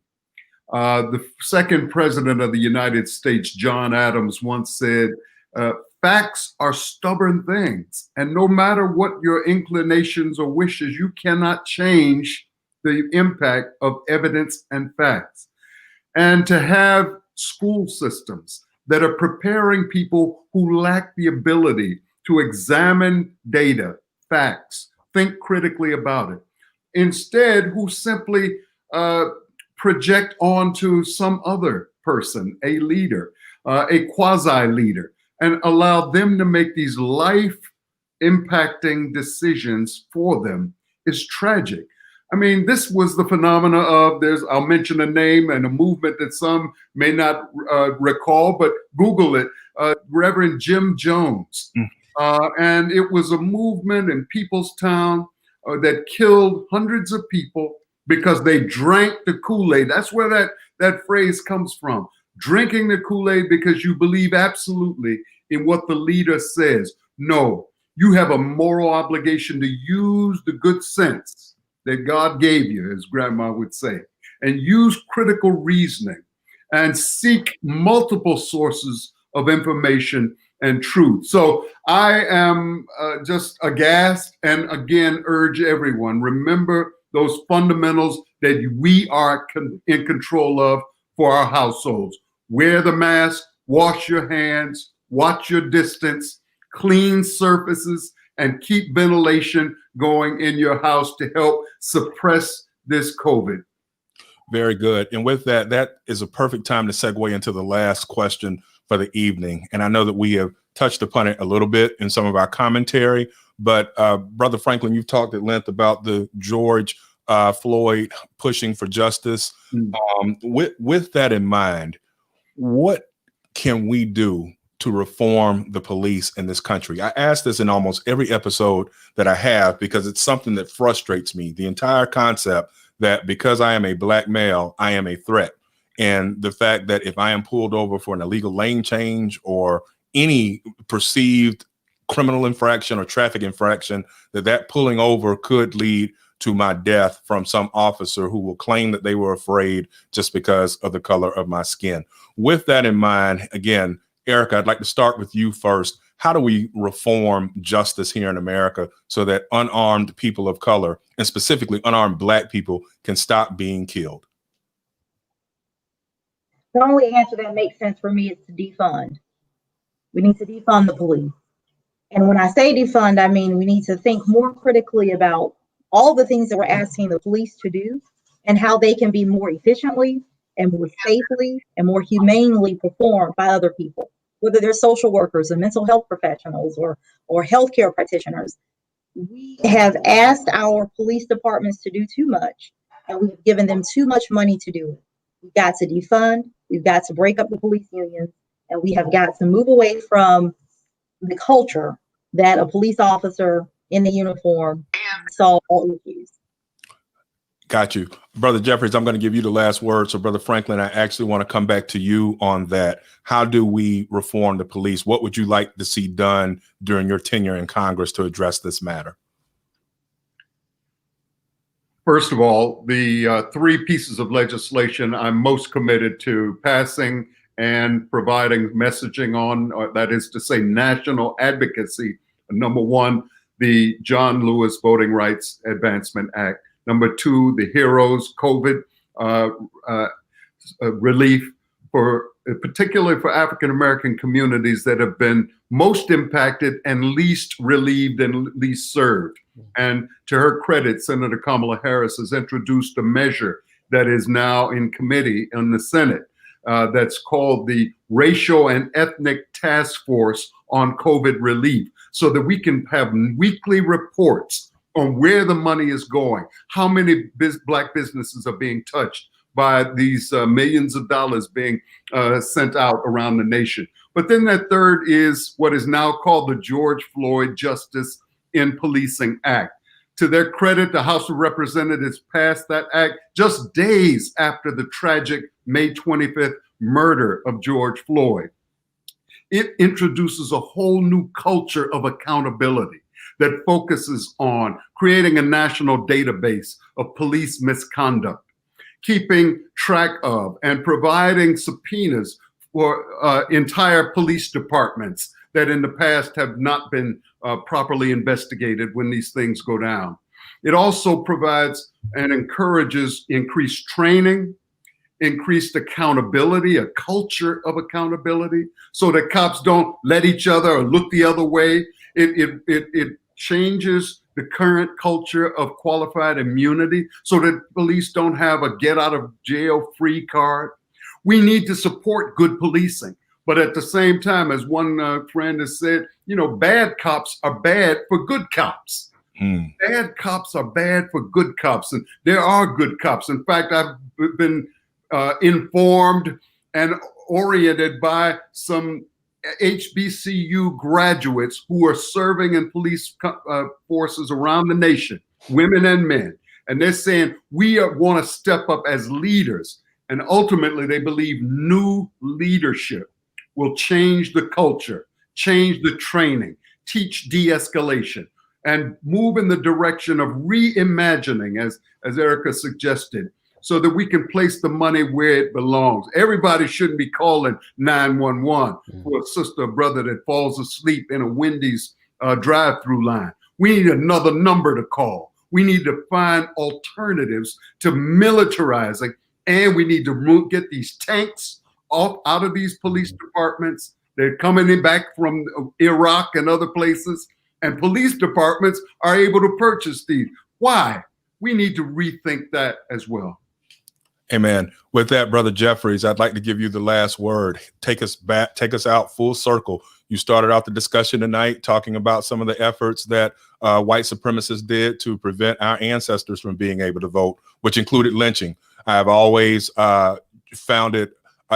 The second president of the United States, John Adams, once said, facts are stubborn things, and no matter what your inclinations or wishes, you cannot change the impact of evidence and facts. And to have school systems that are preparing people who lack the ability to examine data, facts, think critically about it, instead who simply project onto some other person, a leader, a quasi-leader, and allow them to make these life-impacting decisions for them is tragic. I mean, this was the phenomena of, I'll mention a name and a movement that some may not recall, but Google it, Reverend Jim Jones. And it was a movement in Peoplestown that killed hundreds of people because they drank the Kool-Aid. That's where that phrase comes from. Drinking the Kool-Aid because you believe absolutely in what the leader says. No, you have a moral obligation to use the good sense that God gave you, as Grandma would say, and use critical reasoning and seek multiple sources of information and truth. So I am just aghast, and again urge everyone, remember those fundamentals that we are in control of for our households. Wear the mask, wash your hands, watch your distance, clean surfaces, and keep ventilation going in your house to help suppress this COVID. Very good. And with that, that is a perfect time to segue into the last question for the evening. And I know that we have touched upon it a little bit in some of our commentary, but Brother Franklin, you've talked at length about the George Floyd pushing for justice. With that in mind, what can we do to reform the police in this country? I ask this in almost every episode that I have because it's something that frustrates me. The entire concept that because I am a Black male, I am a threat. And the fact that if I am pulled over for an illegal lane change or any perceived criminal infraction or traffic infraction, that pulling over could lead to my death from some officer who will claim that they were afraid just because of the color of my skin. With that in mind, again, Erica, I'd like to start with you first. How do we reform justice here in America so that unarmed people of color, and specifically unarmed Black people, can stop being killed? The only answer that makes sense for me is to defund. We need to defund the police. And when I say defund, I mean we need to think more critically about all the things that we're asking the police to do and how they can be more efficiently and more safely and more humanely performed by other people, whether they're social workers or mental health professionals or healthcare practitioners. We have asked our police departments to do too much, and we've given them too much money to do it. We've got to defund, we've got to break up the police unions, And we have got to move away from the culture that a police officer in the uniform solve all issues. Got you. Brother Jeffries, I'm going to give you the last word. So, Brother Franklin, I actually want to come back to you on that. How do we reform the police? What would you like to see done during your tenure in Congress to address this matter? First of all, the three pieces of legislation I'm most committed to passing and providing messaging on, that is to say, national advocacy. Number one, the John Lewis Voting Rights Advancement Act. Number two, the HEROES COVID relief, particularly for African-American communities that have been most impacted and least relieved and least served. And to her credit, Senator Kamala Harris has introduced a measure that is now in committee in the Senate that's called the Racial and Ethnic Task Force on COVID Relief, so that we can have weekly reports on where the money is going, how many Black businesses are being touched by these millions of dollars being sent out around the nation. But then that third is what is now called the George Floyd Justice in Policing Act. To their credit, the House of Representatives passed that act just days after the tragic May 25th murder of George Floyd. It introduces a whole new culture of accountability that focuses on creating a national database of police misconduct, keeping track of and providing subpoenas for entire police departments that in the past have not been properly investigated when these things go down. It also provides and encourages increased training, increased accountability, a culture of accountability, so that cops don't let each other or look the other way. It changes the current culture of qualified immunity so that police don't have a get out of jail free card. We need to support good policing. But at the same time, as one friend has said, you know, bad cops are bad for good cops. Bad cops are bad for good cops. And there are good cops. In fact, I've been informed and oriented by some HBCU graduates who are serving in police forces around the nation, women and men. And they're saying, we want to step up as leaders. And ultimately, they believe new leadership will change the culture, change the training, teach de-escalation, and move in the direction of reimagining, as Erica suggested, so that we can place the money where it belongs. Everybody shouldn't be calling 911 for a sister or brother that falls asleep in a Wendy's drive-through line. We need another number to call. We need to find alternatives to militarizing, and we need to get these tanks out of these police departments. They're coming in back from Iraq and other places, and police departments are able to purchase these. Why? We need to rethink that as well. Amen. With that, Brother Jeffries, I'd like to give you the last word. Take us back, take us out full circle. You started out the discussion tonight talking about some of the efforts that white supremacists did to prevent our ancestors from being able to vote, which included lynching. I've always found it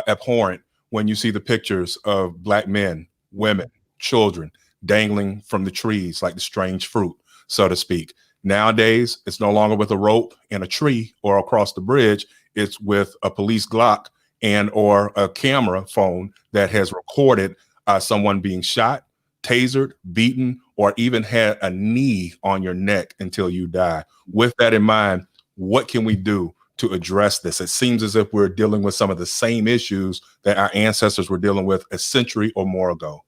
abhorrent when you see the pictures of Black men, women, children dangling from the trees like the strange fruit, so to speak. Nowadays, it's no longer with a rope in a tree or across the bridge. It's with a police Glock and or a camera phone that has recorded someone being shot, tasered, beaten, or even had a knee on your neck until you die. With that in mind, what can we do to address this? It seems as if we're dealing with some of the same issues that our ancestors were dealing with a century or more ago.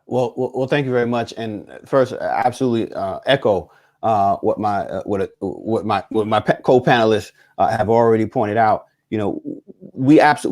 Well, thank you very much. And first, absolutely echo what my co-panelists have already pointed out. You know,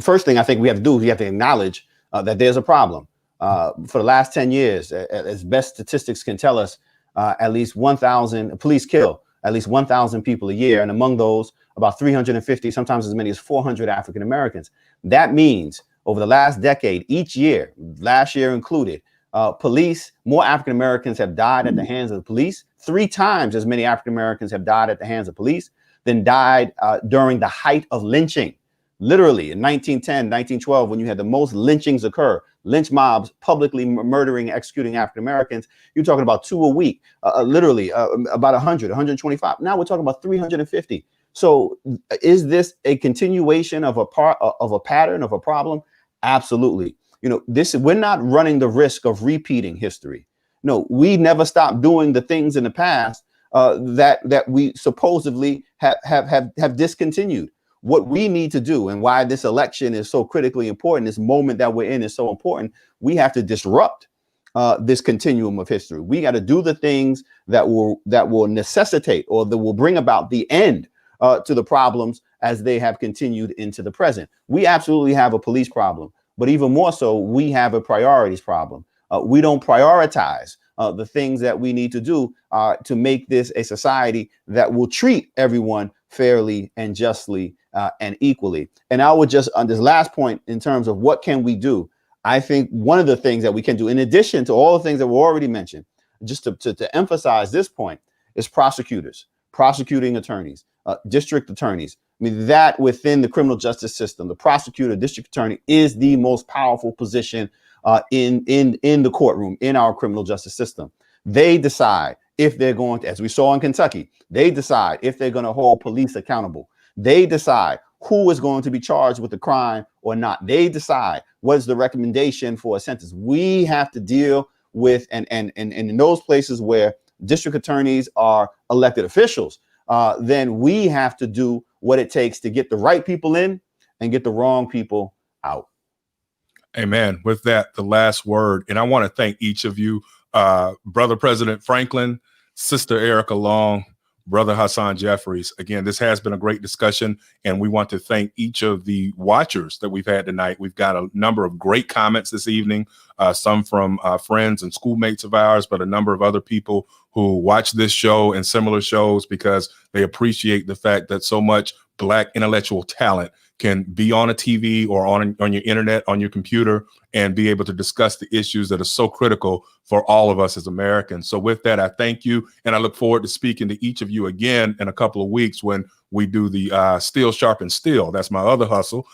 first thing I think we have to do is we have to acknowledge that there's a problem. For the last 10 years, as best statistics can tell us, at least 1,000 police kill at least 1,000 people a year, and among those, about 350, sometimes as many as 400 African Americans. That means over the last decade, each year, last year included, more African Americans have died at the hands of the police. 3 times as many African Americans have died at the hands of police than died during the height of lynching. Literally in 1910, 1912, when you had the most lynchings occur, lynch mobs publicly murdering, executing African Americans, you're talking about 2 a week, literally about 100, 125. Now we're talking about 350. So is this a continuation of a pattern of a problem? Absolutely. You know, we're not running the risk of repeating history. No, we never stopped doing the things in the past that we supposedly have discontinued. What we need to do, and why this election is so critically important, this moment that we're in is so important, we have to disrupt this continuum of history. We got to do the things that will necessitate, or that will bring about the end to the problems as they have continued into the present. We absolutely have a police problem, but even more so, we have a priorities problem. We don't prioritize the things that we need to do to make this a society that will treat everyone fairly and justly and equally. And I would just, on this last point, in terms of what can we do, I think one of the things that we can do, in addition to all the things that were already mentioned, just to emphasize this point, is prosecutors, prosecuting attorneys, district attorneys. I mean, that within the criminal justice system, the prosecutor, district attorney is the most powerful position in the courtroom, in our criminal justice system. They decide if they're going to, as we saw in Kentucky, they decide if they're going to hold police accountable. They decide who is going to be charged with the crime or not. They decide what is the recommendation for a sentence. We have to deal with, and in those places where district attorneys are elected officials, then we have to do what it takes to get the right people in and get the wrong people out. Amen. With that, the last word. And I want to thank each of you, Brother President Franklin, Sister Erica Long, Brother Hasan Jeffries. Again, this has been a great discussion, and we want to thank each of the watchers that we've had tonight. We've got a number of great comments this evening, some from friends and schoolmates of ours, but a number of other people who watch this show and similar shows because they appreciate the fact that so much Black intellectual talent can be on a TV or on your internet, on your computer, and be able to discuss the issues that are so critical for all of us as Americans. So with that, I thank you, and I look forward to speaking to each of you again in a couple of weeks when we do the Steel Sharpen Steel. That's my other hustle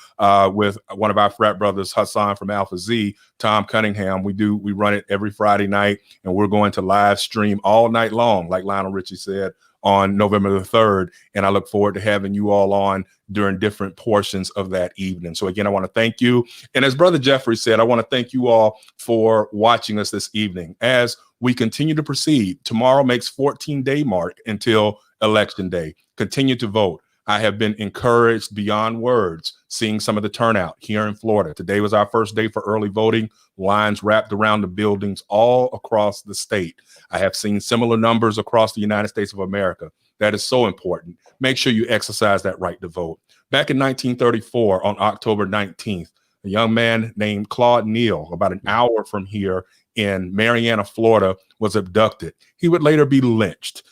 with one of our frat brothers, Hasan from Alpha Z, Tom Cunningham. We run it every Friday night, and we're going to live stream all night long, like Lionel Richie said, on November the 3rd. And I look forward to having you all on during different portions of that evening. So again, I want to thank you. And as Brother Jeffrey said, I want to thank you all for watching us this evening. As we continue to proceed, tomorrow makes 14-day mark until Election Day. Continue to vote. I have been encouraged beyond words seeing some of the turnout here in Florida. Today was our first day for early voting. Lines wrapped around the buildings all across the state. I have seen similar numbers across the United States of America. That is so important. Make sure you exercise that right to vote. Back in 1934, on October 19th, a young man named Claude Neal, about an hour from here in Marianna, Florida, was abducted. He would later be lynched.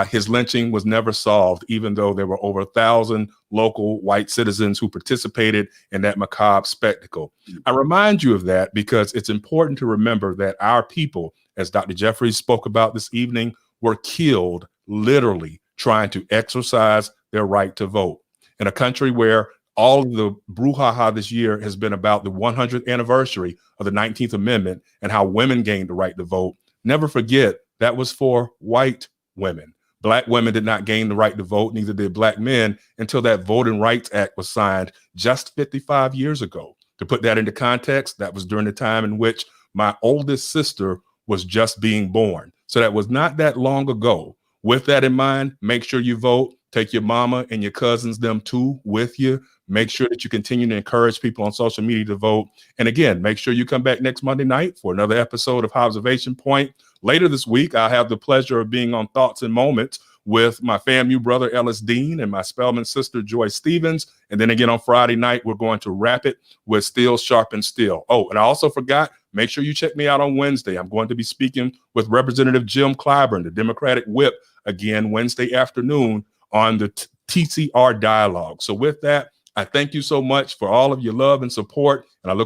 His lynching was never solved, even though there were over 1,000 local white citizens who participated in that macabre spectacle. I remind you of that because it's important to remember that our people, as Dr. Jeffries spoke about this evening, were killed literally trying to exercise their right to vote. In a country where all of the brouhaha this year has been about the 100th anniversary of the 19th Amendment and how women gained the right to vote, never forget that was for white women. Black women did not gain the right to vote, neither did Black men, until that Voting Rights Act was signed just 55 years ago. To put that into context, that was during the time in which my oldest sister was just being born. So that was not that long ago. With that in mind, make sure you vote. Take your mama and your cousins, them too, with you. Make sure that you continue to encourage people on social media to vote. And again, make sure you come back next Monday night for another episode of Hobbservation Point. Later this week, I'll have the pleasure of being on Thoughts and Moments with my FAMU brother, Ellis Dean, and my Spelman sister, Joy Stevens. And then again on Friday night, we're going to wrap it with Steel Sharpen Steel. Oh, and I also forgot, make sure you check me out on Wednesday. I'm going to be speaking with Representative Jim Clyburn, the Democratic whip, again Wednesday afternoon on the TCR Dialogue. So with that, I thank you so much for all of your love and support, and I look forward